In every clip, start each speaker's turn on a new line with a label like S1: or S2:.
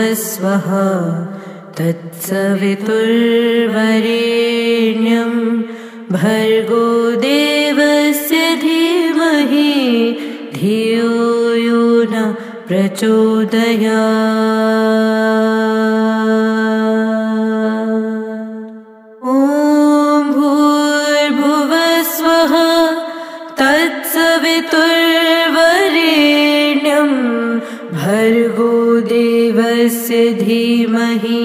S1: भूर्भुवस्वः तत्सवितुर्वरेण्यं भर्गो देवस्य धीमहि धियो यो न प्रचोदयात्। ॐ भूर्भुवस्वः तत्सवितुर्वरेण्यं भर्गो देवस्य धीमहि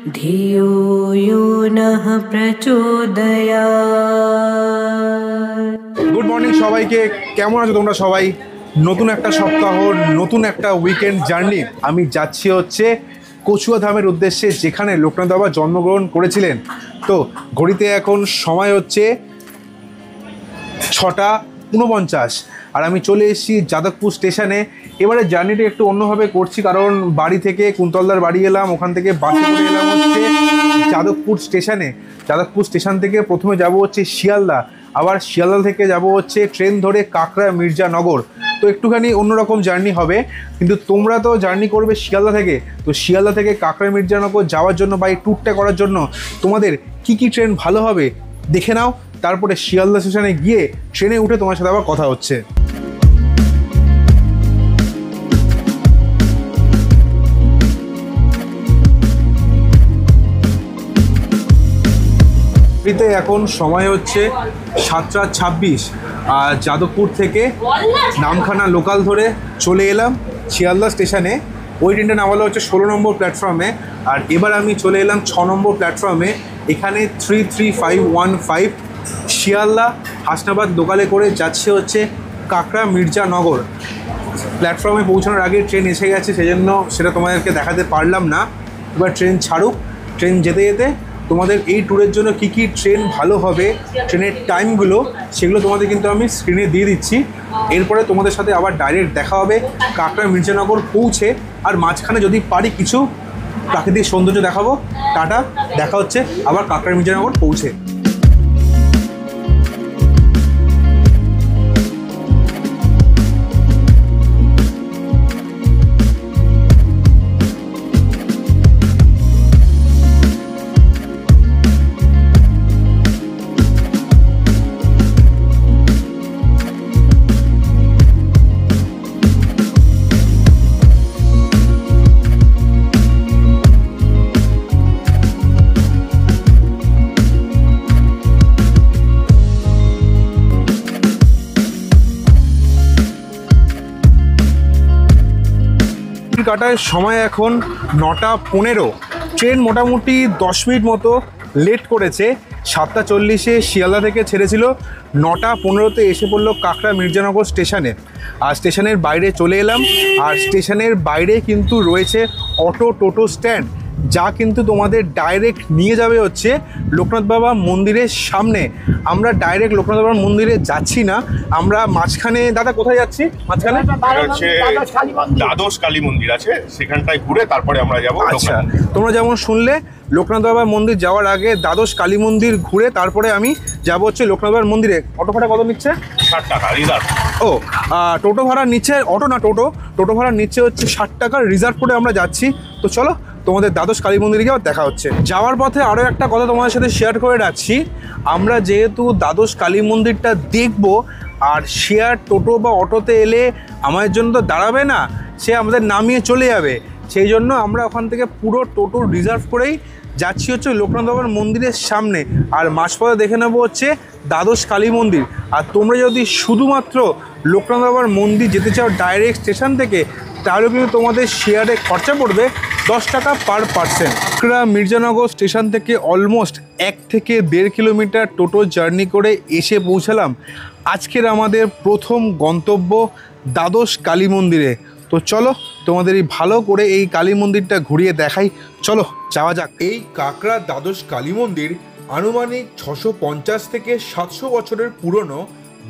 S1: धियो यो नः प्रचोदयात्।
S2: गुड मर्निंग সবাইকে, কেমন আছো তোমরা সবাই? নতুন একটা সপ্তাহ, নতুন একটা উইকেন্ড জার্নি। আমি যাচ্ছি হচ্ছে কচুয়া ধামের উদ্দেশ্যে, যেখানে লোকনাথ বাবা জন্মগ্রহণ করেছিলেন। তো ঘড়িতে এখন সময় হচ্ছে 6:49 আর আমি চলে এসেছি যাদবপুর স্টেশনে। এবারে জার্নিটা একটু অন্যভাবে করছি, কারণ বাড়ি থেকে কুন্তলদার বাড়ি এলাম, ওখান থেকে বাসে করে এলাম হচ্ছে যাদবপুর স্টেশনে। যাদবপুর স্টেশন থেকে প্রথমে যাব হচ্ছে শিয়ালদা, আবার শিয়ালদা থেকে যাব হচ্ছে ট্রেন ধরে কাকড়া মির্জানগর। তো একটুখানি অন্যরকম জার্নি হবে, কিন্তু তোমরা তো জার্নি করবে শিয়ালদা থেকে। তো শিয়ালদা থেকে কাকড়া মির্জানগর যাওয়ার জন্য বা এই ট্যুরটা করার জন্য তোমাদের কি কি ট্রেন ভালো হবে দেখে নাও। তারপরে শিয়ালদা স্টেশনে গিয়ে ট্রেনে উঠে তোমার সাথে আবার কথা হচ্ছে। এখন সময় হচ্ছে 7:26 আর যাদবপুর থেকে নামখানা লোকাল ধরে চলে এলাম শিয়ালদা স্টেশনে। ওই ট্রেনটা নামালো হচ্ছে 16 নম্বর প্ল্যাটফর্মে, আর এবার আমি চলে এলাম 6 নম্বর প্ল্যাটফর্মে। এখানে 33515 শিয়ালদা হাসনাবাদ লোকালে করে যাচ্ছে হচ্ছে কাকড়া মির্জানগর। প্ল্যাটফর্মে পৌঁছানোর আগে ট্রেন এসে গেছে, সেজন্য সেটা তোমাদেরকে দেখাতে পারলাম না। এবার ট্রেন ছাড়ুক, ট্রেন যেতে যেতে তোমাদের এই ট্যুরের জন্য কি কি ট্রেন ভালো হবে, ট্রেনের টাইমগুলো, সেগুলো তোমাদের কিন্তু আমি স্ক্রিনে দিয়ে দিচ্ছি। এরপরে তোমাদের সাথে আবার ডাইরেক্ট দেখা হবে কাকড়া মির্জানগর পৌঁছে, আর মাঝখানে যদি পারি কিছু প্রাকৃতিক সৌন্দর্য দেখাবো। টাটা, দেখা হচ্ছে আবার কাকড়া মির্জানগর পৌঁছে। কাটার সময় এখন 9:15। ট্রেন মোটামুটি 10 মিনিট মতো লেট করেছে। 7:40-এ শিয়ালদা থেকে ছেড়েছিল, 9:15-তে এসে পড়লো কাকড়া মির্জানগর স্টেশনে। আর স্টেশনের বাইরে চলে এলাম, আর স্টেশনের বাইরে কিন্তু রয়েছে অটো টোটো স্ট্যান্ড, যা কিন্তু তোমাদের ডাইরেক্ট নিয়ে যাবে হচ্ছে লোকনাথ বাবা মন্দিরের সামনে। আমরা ডাইরেক্ট লোকনাথ বাবার মন্দিরে যাচ্ছি না, আমরা মাঝখানে। দাদা কোথায় যাচ্ছি? মাঝখানে
S3: দ্বাদশ কালী মন্দির আছে, সেখানটায় ঘুরে তারপরে আমরা যাবো।
S2: আচ্ছা, তোমরা যেমন শুনলে, লোকনাথ বাবার মন্দির যাওয়ার আগে দ্বাদশ কালী মন্দির ঘুরে তারপরে আমি যাবো হচ্ছে লোকনাথ বাবার মন্দিরে। অটো ভাড়া কত নিচ্ছে?
S3: 60 টাকা রিজার্ভ।
S2: ও, টোটো ভাড়া নিচ্ছে, অটো না টোটো ভাড়া নিচ্ছে হচ্ছে 60 টাকা রিজার্ভ করে আমরা যাচ্ছি। তো চলো তোমাদের দ্বাদশ কালী মন্দিরে গিয়ে দেখা হচ্ছে। যাওয়ার পথে আরও একটা কথা তোমাদের সাথে শেয়ার করে রাখছি। আমরা যেহেতু দ্বাদশ কালী মন্দিরটা দেখব, আর শেয়ার টোটো বা অটোতে এলে আমাদের জন্য তো দাঁড়াবে না, সে আমাদের নামিয়ে চলে যাবে। সেই জন্য আমরা ওখান থেকে পুরো টোটো রিজার্ভ করেই যাচ্ছি হচ্ছে লোকনাথ বাবার মন্দিরের সামনে, আর মাঝপথে দেখে নেবো হচ্ছে দ্বাদশ কালী মন্দির। আর তোমরা যদি শুধুমাত্র লোকনাথ বাবার মন্দির যেতে চাও ডাইরেক্ট স্টেশন থেকে, তাহলে কিন্তু তোমাদের শেয়ারে খরচা পড়বে 10 টাকা পার পার্সন। কাকড়া মির্জানগর স্টেশন থেকে অলমোস্ট 1 থেকে 1.5 কিলোমিটার টোটো জার্নি করে এসে পৌঁছালাম আজকের আমাদের প্রথম গন্তব্য দ্বাদশ কালী মন্দিরে। তো চলো তোমাদের এই ভালো করে এই কালী মন্দিরটা ঘুরিয়ে দেখাই, চলো যাওয়া যাক। এই কাকড়া দ্বাদশ কালী মন্দির আনুমানিক 650 থেকে 700 বছরের পুরনো।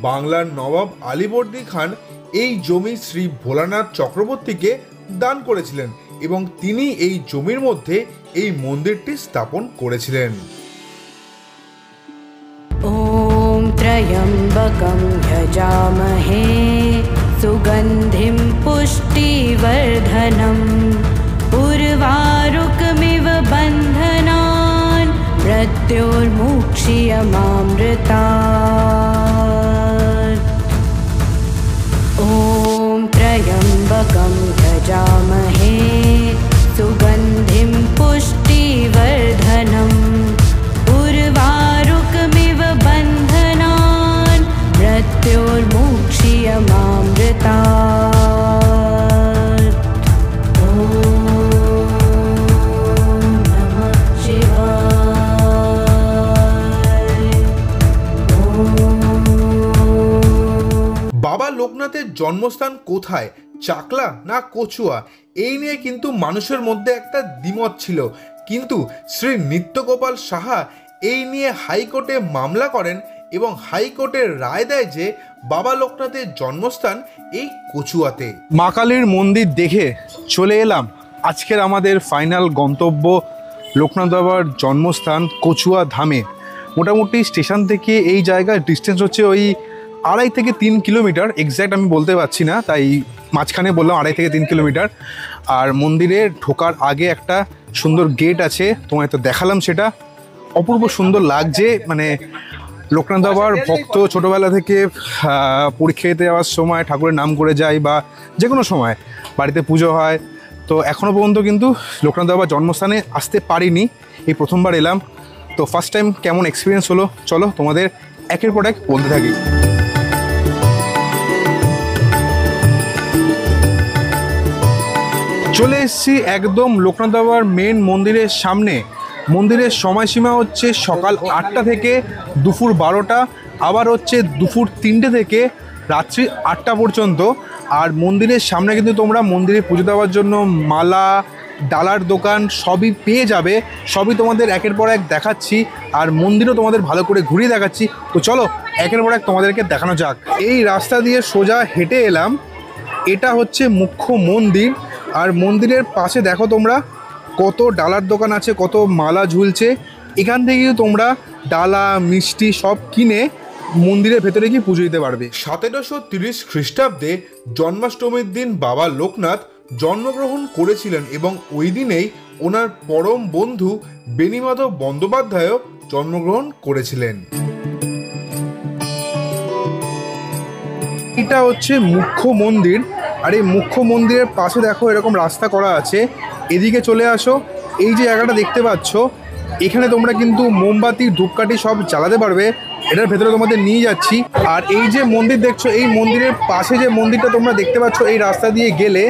S2: বাংলার নবাব আলীবর্দী খান এই জমি শ্রী ভোলানাথ চক্রবর্তীকে দান করেছিলেন এবং তিনি এই জমির মধ্যে এই মন্দিরটি স্থাপন করেছিলেন।
S1: ওম ত্রয়ম্বকম যজামহে সুগন্ধিম পুষ্টিবর্ধনম मृत्योर्मुक्षीयमामृतात्। ॐ त्र्यम्बकं यजामहे सुगन्धिं पुष्टिवर्धनम् उर्वारुकमिव बन्धनान् मृत्योर्मुक्षीयमामृतात्। ॐ नमः शिवाय।
S2: বাবা লোকনাথের জন্মস্থান কোথায়, চাকলা না কচুয়া, এই নিয়ে কিন্তু মানুষের মধ্যে একটা দ্বিমত ছিল। কিন্তু শ্রী নিত্যগোপাল সাহা এই নিয়ে হাইকোর্টে মামলা করেন এবং হাইকোর্টের রায় দেয় যে বাবা লোকনাথের জন্মস্থান এই কচুয়াতে। মা কালীর মন্দির দেখে চলে এলাম আজকের আমাদের ফাইনাল গন্তব্য লোকনাথ বাবার জন্মস্থান কচুয়া ধামে। মোটামুটি স্টেশন থেকে এই জায়গার ডিস্টেন্স হচ্ছে ওই 2.5 থেকে 3 কিলোমিটার, এক্স্যাক্ট আমি বলতে পারছি না, তাই মাঝখানে বললাম 2.5 থেকে 3 কিলোমিটার। আর মন্দিরে ঢোকার আগে একটা সুন্দর গেট আছে, তোমায় তো দেখালাম, সেটা অপূর্ব সুন্দর লাগছে। মানে লোকনাথ বাবার ভক্ত ছোটোবেলা থেকে পরীক্ষা দিতে যাওয়ার সময় ঠাকুরের নাম করে যায় বা যে কোনো সময় বাড়িতে পুজো হয়, তো এখনও পর্যন্ত কিন্তু লোকনাথ বাবার জন্মস্থানে আসতে পারিনি, এই প্রথমবার এলাম। তো ফার্স্ট টাইম কেমন এক্সপিরিয়েন্স হলো চলো তোমাদের একের পর এক বলতে থাকি। চলে এসেছি একদম লোকনাথ বাবার মেন মন্দিরের সামনে। মন্দিরের সময়সীমা হচ্ছে সকাল 8টা থেকে দুপুর 12টা, আবার হচ্ছে দুপুর 3টে থেকে রাত্রি 8টা পর্যন্ত। আর মন্দিরের সামনে কিন্তু তোমরা মন্দিরে পুজো দেওয়ার জন্য মালা, ডালার দোকান সবই পেয়ে যাবে। সবই তোমাদের একের পর এক দেখাচ্ছি, আর মন্দিরও তোমাদের ভালো করে ঘুরিয়ে দেখাচ্ছি। তো চলো একের পর এক তোমাদেরকে দেখানো যাক। এই রাস্তা দিয়ে সোজা হেঁটে এলাম, এটা হচ্ছে মুখ্য মন্দির। আর মন্দিরের পাশে দেখো তোমরা কত ডালার দোকান আছে, কত মালা ঝুলছে। এখান থেকে তোমরা ডালা মিষ্টি সব কিনে মন্দিরের ভেতরে গিয়ে পুজো দিতে পারবে। 1730 খ্রিস্টাব্দে জন্মাষ্টমীর দিন বাবা লোকনাথ জন্মগ্রহণ করেছিলেন এবং ওই দিনেই ওনার পরম বন্ধু বেণীমাধব বন্দ্যোপাধ্যায়ও জন্মগ্রহণ করেছিলেন। এটা হচ্ছে মুখ্য মন্দির, আর এই মুখ্য মন্দিরের পাশে দেখো এরকম রাস্তা করা আছে, এদিকে চলে আসো। এই যে জায়গাটা দেখতে পাচ্ছ, এখানে তোমরা কিন্তু মোমবাতি ধূপকাঠি সব জ্বালাতে পারবে। এটার ভেতরে তোমাদের নিয়ে যাচ্ছি। আর এই যে মন্দির দেখছো, এই মন্দিরের পাশে যে মন্দিরটা তোমরা দেখতে পাচ্ছ, এই রাস্তা দিয়ে গেলে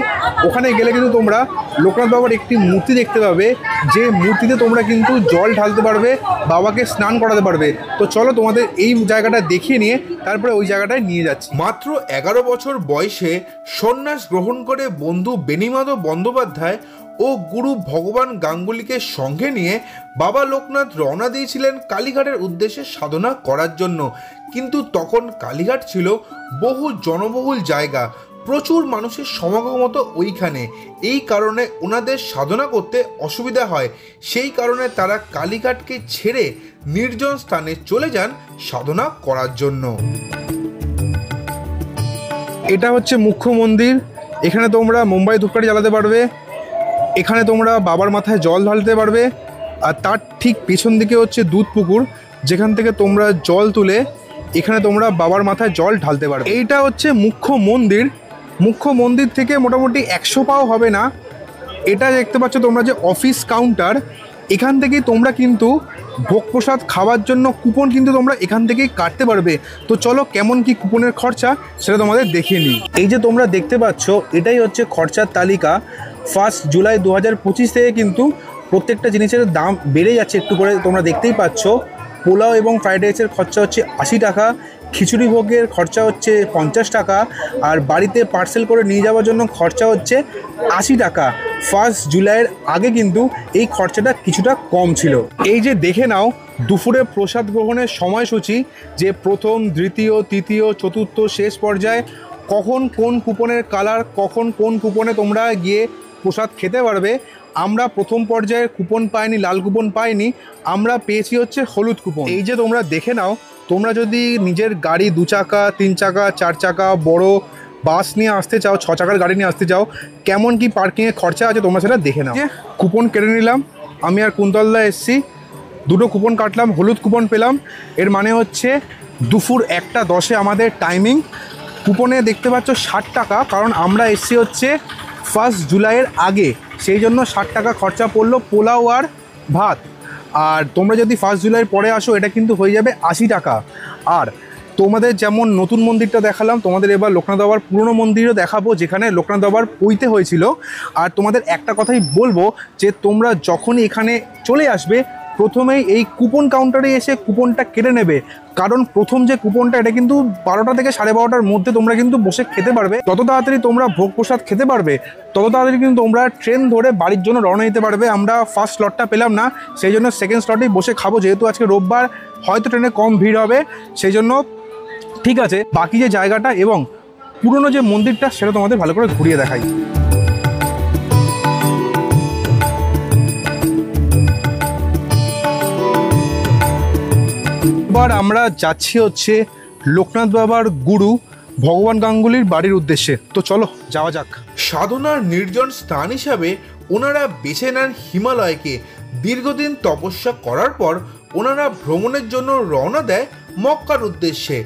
S2: ওখানে গেলে কিন্তু তোমরা লোকনাথ বাবার একটি মূর্তি দেখতে পাবে, যে মূর্তিতে তোমরা কিন্তু জল ঢালতে পারবে, বাবাকে স্নান করাতে পারবে। তো চলো তোমাদের এই জায়গাটা দেখিয়ে নিয়ে তারপরে ওই জায়গাটায় নিয়ে যাচ্ছি। মাত্র 11 বছর বয়সে সন্ন্যাস গ্রহণ করে বন্ধু বেণীমাধব বন্দ্যোপাধ্যায় ও গুরু ভগবান গাঙ্গুলিকে সঙ্গে নিয়ে বাবা লোকনাথ রওনা দিয়েছিলেন কালীঘাটের উদ্দেশ্যে সাধনা করার জন্য। কিন্তু তখন কালীঘাট ছিল বহু জনবহুল জায়গা, প্রচুর মানুষের সমাগম হতো ওইখানে। এই কারণে ওনাদের সাধনা করতে অসুবিধা হয়, সেই কারণে তারা কালীঘাটকে ছেড়ে নির্জন স্থানে চলে যান সাধনা করার জন্য। এটা হচ্ছে মুখ্য মন্দির, এখানে তোমরা মোমবাতি ধূপকাঠি জ্বালাতে পারবে, এখানে তোমরা বাবার মাথায় জল ঢালতে পারবে। আর তার ঠিক পেছন দিকে হচ্ছে দুধ পুকুর, যেখান থেকে তোমরা জল তুলে এখানে তোমরা বাবার মাথায় জল ঢালতে পারবে। এইটা হচ্ছে মুখ্য মন্দির। মুখ্য মন্দির থেকে মোটামুটি 100 পাও হবে না। এটা দেখতে পাচ্ছ তোমরা যে অফিস কাউন্টার, এখান থেকেই তোমরা কিন্তু ভোগ প্রসাদ খাওয়ার জন্য কুপন কিন্তু তোমরা এখান থেকেই কাটতে পারবে। তো চলো কেমন কি কুপনের খরচা সেটা তোমাদের দেখিয়ে নিই। এই যে তোমরা দেখতে পাচ্ছ, এটাই হচ্ছে খরচার তালিকা। 1 জুলাই 2025 থেকে কিন্তু প্রত্যেকটা জিনিসের দাম বেড়ে যাচ্ছে একটু করে, তোমরা দেখতেই পাচ্ছ। পোলাও এবং ফ্রাইড রাইসের খরচা হচ্ছে 80 টাকা, খিচুড়ি ভোগের খরচা হচ্ছে 50 টাকা, আর বাড়িতে পার্সেল করে নিয়ে যাওয়ার জন্য খরচা হচ্ছে 80 টাকা। 1 জুলাইয়ের আগে কিন্তু এই খরচাটা কিছুটা কম ছিল। এই যে দেখে নাও দুপুরে প্রসাদ গ্রহণের সময়সূচি, যে প্রথম, দ্বিতীয়, তৃতীয়, চতুর্থ, শেষ পর্যায়ে কখন কোন কুপনের কালার, কখন কোন কুপনে তোমরা গিয়ে প্রসাদ খেতে পারবে। আমরা প্রথম পর্যায়ের কুপন পাইনি, লাল কুপন পাইনি, আমরা পেয়েছি হচ্ছে হলুদ কুপন। এই যে তোমরা দেখে নাও, তোমরা যদি নিজের গাড়ি 2 চাকা, 3 চাকা, 4 চাকা, বড় বাস নিয়ে আসতে চাও, 6 চাকার গাড়ি নিয়ে আসতে চাও, কেমন কি পার্কিংয়ে খরচা আছে তোমরা সেটা দেখে নাও। কুপন কেটে নিলাম, আমি আর কুন্তলদা এসছি। দুটো কুপন কাটলাম, হলুদ কুপন পেলাম। এর মানে হচ্ছে দুপুর 1:10 আমাদের টাইমিং। কুপনে দেখতে পাচ্ছ 60 টাকা, কারণ আমরা এসছি হচ্ছে 1 জুলাইয়ের আগে, সেই জন্য 60 টাকা খরচা পড়লো পোলাও আর ভাত। আর তোমরা যদি 1 জুলাইয়ের পরে আসো এটা কিন্তু হয়ে যাবে 80 টাকা। আর তোমাদের যেমন নতুন মন্দিরটা দেখালাম, তোমাদের এবার লোকনাথ বাবার পুরনো মন্দিরও দেখাবো, যেখানে লোকনাথ বাবার পৈতে হয়েছিল। আর তোমাদের একটা কথাই বলবো যে তোমরা যখনই এখানে চলে আসবে প্রথমেই এই কুপন কাউন্টারে এসে কুপনটা কেটে নেবে, কারণ প্রথম যে কুপনটা এটা কিন্তু 12টা থেকে 12:30টার মধ্যে তোমরা কিন্তু বসে খেতে পারবে। তত তাড়াতাড়ি তোমরা ভোগ প্রসাদ খেতে পারবে, তত তাড়াতাড়ি কিন্তু তোমরা ট্রেন ধরে বাড়ির জন্য রওনা দিতে পারবে। আমরা ফার্স্ট স্লটটা পেলাম না, সেই জন্য সেকেন্ড স্লটেই বসে খাবো, যেহেতু আজকে রোববার, হয়তো ট্রেনে কম ভিড় হবে, সেই জন্য ঠিক আছে। বাকি যে জায়গাটা এবং পুরনো যে মন্দিরটা সেটা তোমাদের ভালো করে ঘুরিয়ে দেখাই। এবার আমরা যাচ্ছি হচ্ছে লোকনাথ বাবার গুরু ভগবান গাঙ্গুলির বাড়ির উদ্দেশ্যে। তো চলো যাওয়া যাক। সাধনার নির্জন স্থান হিসাবে ওনারা বেছে নেন হিমালয়কে। দীর্ঘদিন তপস্যা করার পর ওনারা ভ্রমণের জন্য রওনা দেয় মক্কার উদ্দেশ্যে।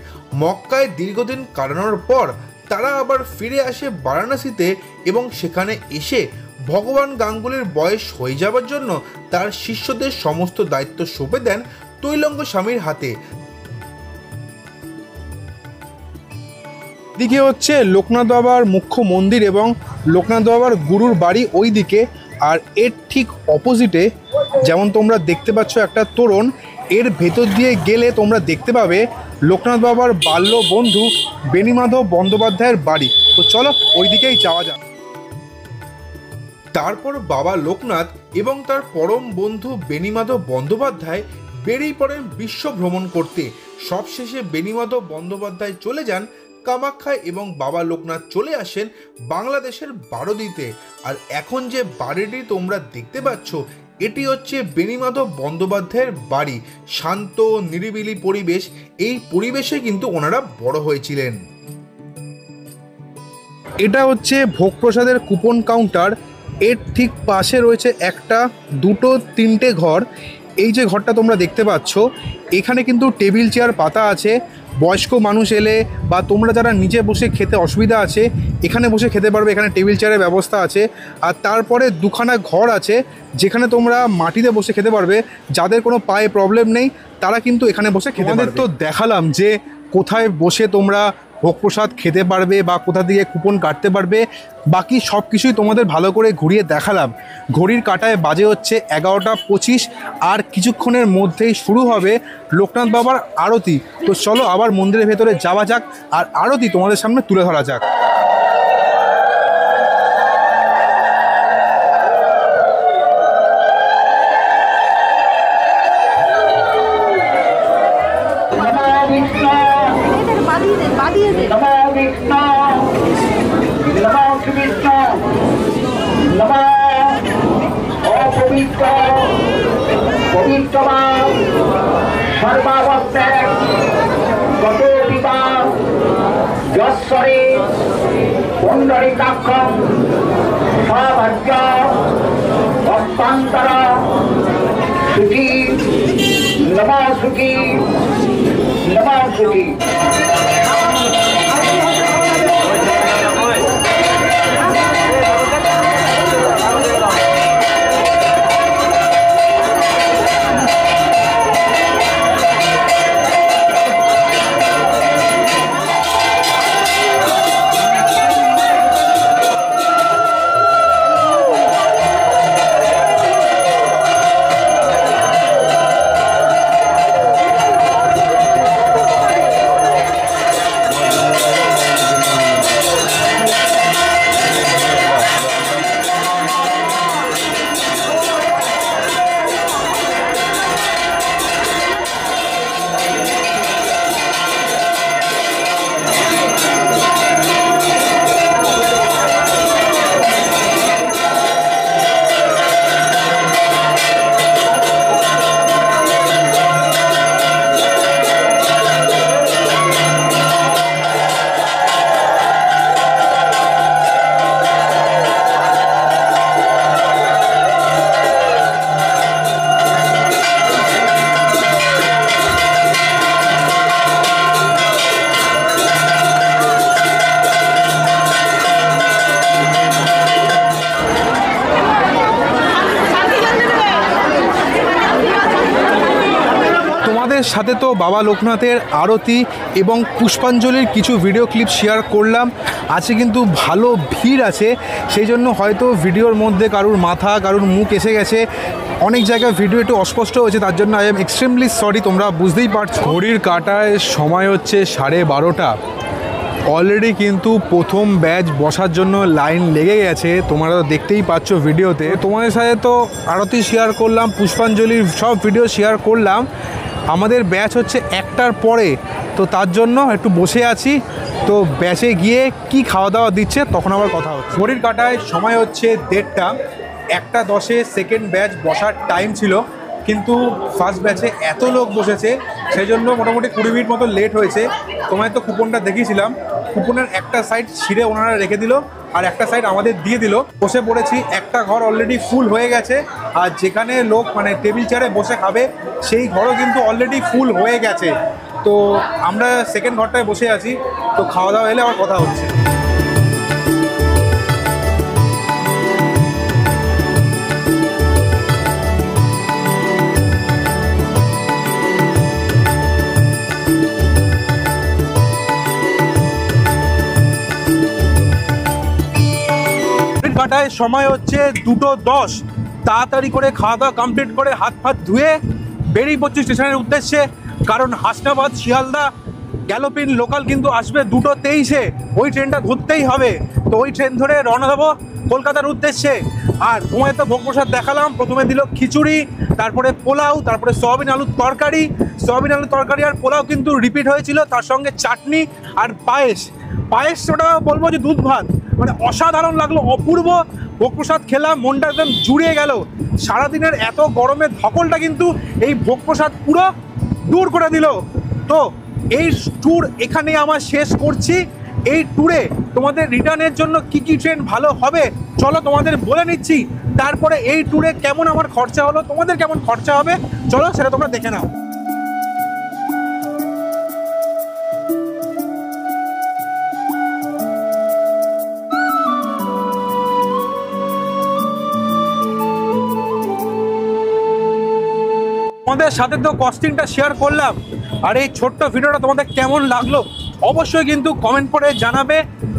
S2: মক্কায় দীর্ঘদিন কাটানোর পর তারা আবার ফিরে আসে বারাণসীতে এবং সেখানে এসে ভগবান গাঙ্গুলির বয়স হয়ে যাওয়ার জন্য তার শিষ্যদের সমস্ত দায়িত্ব সঁপে দেন তৈলঙ্গ স্বামীর হাতে। দিকে হচ্ছে লোকনাথ বাবার মুখ্য মন্দির এবং লোকনাথ বাবার গুরুর বাড়ি ওই দিকে। আর এর ঠিক অপোজিটে যেমন তোমরা দেখতে পাচ্ছ একটা তোরণ, এর ভেতর দিয়ে গেলে তোমরা দেখতে পাবে লোকনাথ বাবার বাল্য বন্ধু বেণীমাধব বন্দ্যোপাধ্যায়ের বাড়ি। তো চলো ওই দিকেই যাওয়া যাক। তারপর বাবা লোকনাথ এবং তার পরম বন্ধু বেণীমাধব বন্দ্যোপাধ্যায় বেরিয়ে পড়েন বিশ্ব ভ্রমণ করতে। সবশেষে বেণীমাধব বন্দ্যোপাধ্যায় চলে যান কামাখ্যায় এবং বাবা লোকনাথ চলে আসেন বাংলাদেশের বারোদিতে। আর এখন যে বাড়িটি তোমরা দেখতে পাচ্ছ এটি হচ্ছে বেণীমাধব বন্দ্যোপাধ্যায়ের বাড়ি। শান্ত নিরিবিলি পরিবেশ, এই পরিবেশে কিন্তু ওনারা বড় হয়েছিলেন। এটা হচ্ছে ভোগ প্রসাদের কুপন কাউন্টার। এর ঠিক পাশে রয়েছে একটা, দুটো, তিনটে ঘর। এই যে ঘরটা তোমরা দেখতে পাচ্ছ এখানে কিন্তু টেবিল চেয়ার পাতা আছে। বয়স্ক মানুষ এলে বা তোমরা যারা নিচে বসে খেতে অসুবিধা আছে এখানে বসে খেতে পারবে, এখানে টেবিল চেয়ারের ব্যবস্থা আছে। আর তারপরে দুখানা ঘর আছে যেখানে তোমরা মাটিতে বসে খেতে পারবে। যাদের কোনো পায়ে প্রবলেম নেই তারা কিন্তু এখানে বসে খেতে পারবে। তো দেখালাম যে কোথায় বসে তোমরা ভোগ প্রসাদ খেতে পারবে বা কোথা থেকে কুপন কাটতে পারবে, বাকি সব কিছুই তোমাদের ভালো করে ঘুরিয়ে দেখালাম। ঘড়ির কাঁটায় বাজে হচ্ছে 11:25, আর কিছুক্ষণের মধ্যেই শুরু হবে লোকনাথ বাবার আরতি। তো চলো আবার মন্দিরের ভেতরে যাওয়া যাক আর আরতি তোমাদের সামনে তুলে ধরা যাক। তোমাদের সাথে তো বাবা লোকনাথের আরতি এবং পুষ্পাঞ্জলির কিছু ভিডিও ক্লিপ শেয়ার করলাম। আজকে কিন্তু ভালো ভিড় আছে, সেই জন্য হয়তো ভিডিওর মধ্যে কারুর মাথা কারুর মুখ এসে গেছে, অনেক জায়গায় ভিডিও একটু অস্পষ্ট হয়েছে, তার জন্য আই এম এক্সট্রিমলি সরি। তোমরা বুঝতেই পারছো ঘড়ির কাঁটায় সময় হচ্ছে 12:30। অলরেডি কিন্তু প্রথম ব্যাচ বসার জন্য লাইন লেগে গেছে, তোমরা তো দেখতেই পাচ্ছ ভিডিওতে। তোমাদের সাথে তো আরতি শেয়ার করলাম, পুষ্পাঞ্জলির সব ভিডিও শেয়ার করলাম। আমাদের ব্যাচ হচ্ছে 1টার পরে, তো তার জন্য একটু বসে আছি। তো ব্যাচে গিয়ে কি খাওয়া দাওয়া দিচ্ছে তখন আবার কথা হচ্ছে। ঘড়ির কাঁটায় সময় হচ্ছে 1:30, 1:10 সেকেন্ড ব্যাচ বসার টাইম ছিল, কিন্তু ফার্স্ট ব্যাচে এত লোক বসেছে সেই জন্য মোটামুটি 20 মিনিট মতো লেট হয়েছে। তোমায় তো কুপনটা দেখিয়েছিলাম, কুপনের একটা সাইড ছিঁড়ে ওনারা রেখে দিল আর একটা সাইড আমাদের দিয়ে দিল। বসে পড়েছি, একটা ঘর অলরেডি ফুল হয়ে গেছে, আর যেখানে লোক মানে টেবিল চেয়ারে বসে খাবে সেই ঘরও কিন্তু অলরেডি ফুল হয়ে গেছে। তো আমরা সেকেন্ড ঘরটায় বসে আছি, তো খাওয়া দাওয়া এলে আবার কথা হচ্ছে। কাটায় সময় হচ্ছে 2:10। তাড়াতাড়ি করে খাওয়া দাওয়া কমপ্লিট করে হাত ফাত ধুয়ে বেরিয়ে পড়ছি স্টেশনের উদ্দেশ্যে, কারণ হাসনাবাদ শিয়ালদা গ্যালোপিন লোকাল কিন্তু আসবে 2:23-এ, ওই ট্রেনটা ধরতেই হবে। তো ওই ট্রেন ধরে রওনা দেবো কলকাতার উদ্দেশ্যে। আর তোমায় তো ভোগ প্রসাদ দেখালাম, প্রথমে দিল খিচুড়ি, তারপরে পোলাও, তারপরে সয়াবিন আলুর তরকারি। সয়াবিন আলুর তরকারি আর পোলাও কিন্তু রিপিট হয়েছিল, তার সঙ্গে চাটনি আর পায়েস। পায়েসটা বলবো যে দুধ ভাত, মানে অসাধারণ লাগলো, অপূর্ব। ভোগ প্রসাদ খেলাম, মনটা একদম জুড়িয়ে গেল। সারাদিনের এত গরমের ধকলটা কিন্তু এই ভোগ প্রসাদ পুরো দূর করে দিল। তো এই ট্যুর এখানেই আমার শেষ করছি। এই ট্যুরে তোমাদের রিটার্নের জন্য কি কি ট্রেন ভালো হবে চলো তোমাদের বলে নিচ্ছি। তারপরে এই ট্যুরে কেমন আমার খরচা হলো, তোমাদের কেমন খরচা হবে চলো সেটা তোমরা দেখে নাও। তোমাদের সাথে তো কস্টিংটা শেয়ার করলাম, আর এই ছোট্ট ভিডিওটা তোমাদের কেমন লাগলো অবশ্যই কিন্তু কমেন্ট করে জানাবে।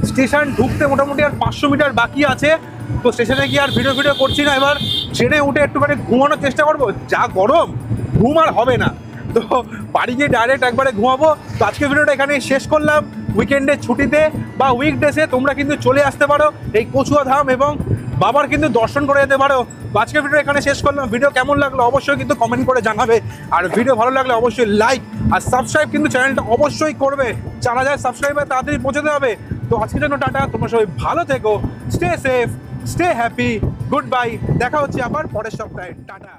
S2: স্টেশন ঢুকতে মোটামুটি আর 500 মিটার বাকি আছে, তো স্টেশনে গিয়ে আর ভিডিও করছি না, এবার ট্রেনে উঠে একটুখানি ঘুমানোর চেষ্টা করবো। যা গরম, ঘুম আর হবে না, তো বাড়ি গিয়ে ডাইরেক্ট একবারে ঘুমাবো। তো আজকে ভিডিওটা এখানে শেষ করলাম। উইকেন্ডে ছুটিতে বা উইকডেসে তোমরা কিন্তু চলে আসতে পারো এই কচুয়া ধাম এবং বাবার কিন্তু দর্শন করে যেতে পারো। আজকের ভিডিও এখানে শেষ করলাম। ভিডিও কেমন লাগলো অবশ্যই কিন্তু কমেন্ট করে জানাবে, আর ভিডিও ভালো লাগলে অবশ্যই লাইক আর সাবস্ক্রাইব কিন্তু চ্যানেলটা অবশ্যই করবে। 4000 সাবস্ক্রাইবার তাড়াতাড়ি পৌঁছতে হবে। তো আজকের জন্য টাটা, তোমরা সবাই ভালো থেকো, stay safe, stay happy, good bye. দেখা হচ্ছে আবার পরের সপ্তাহে, টাটা।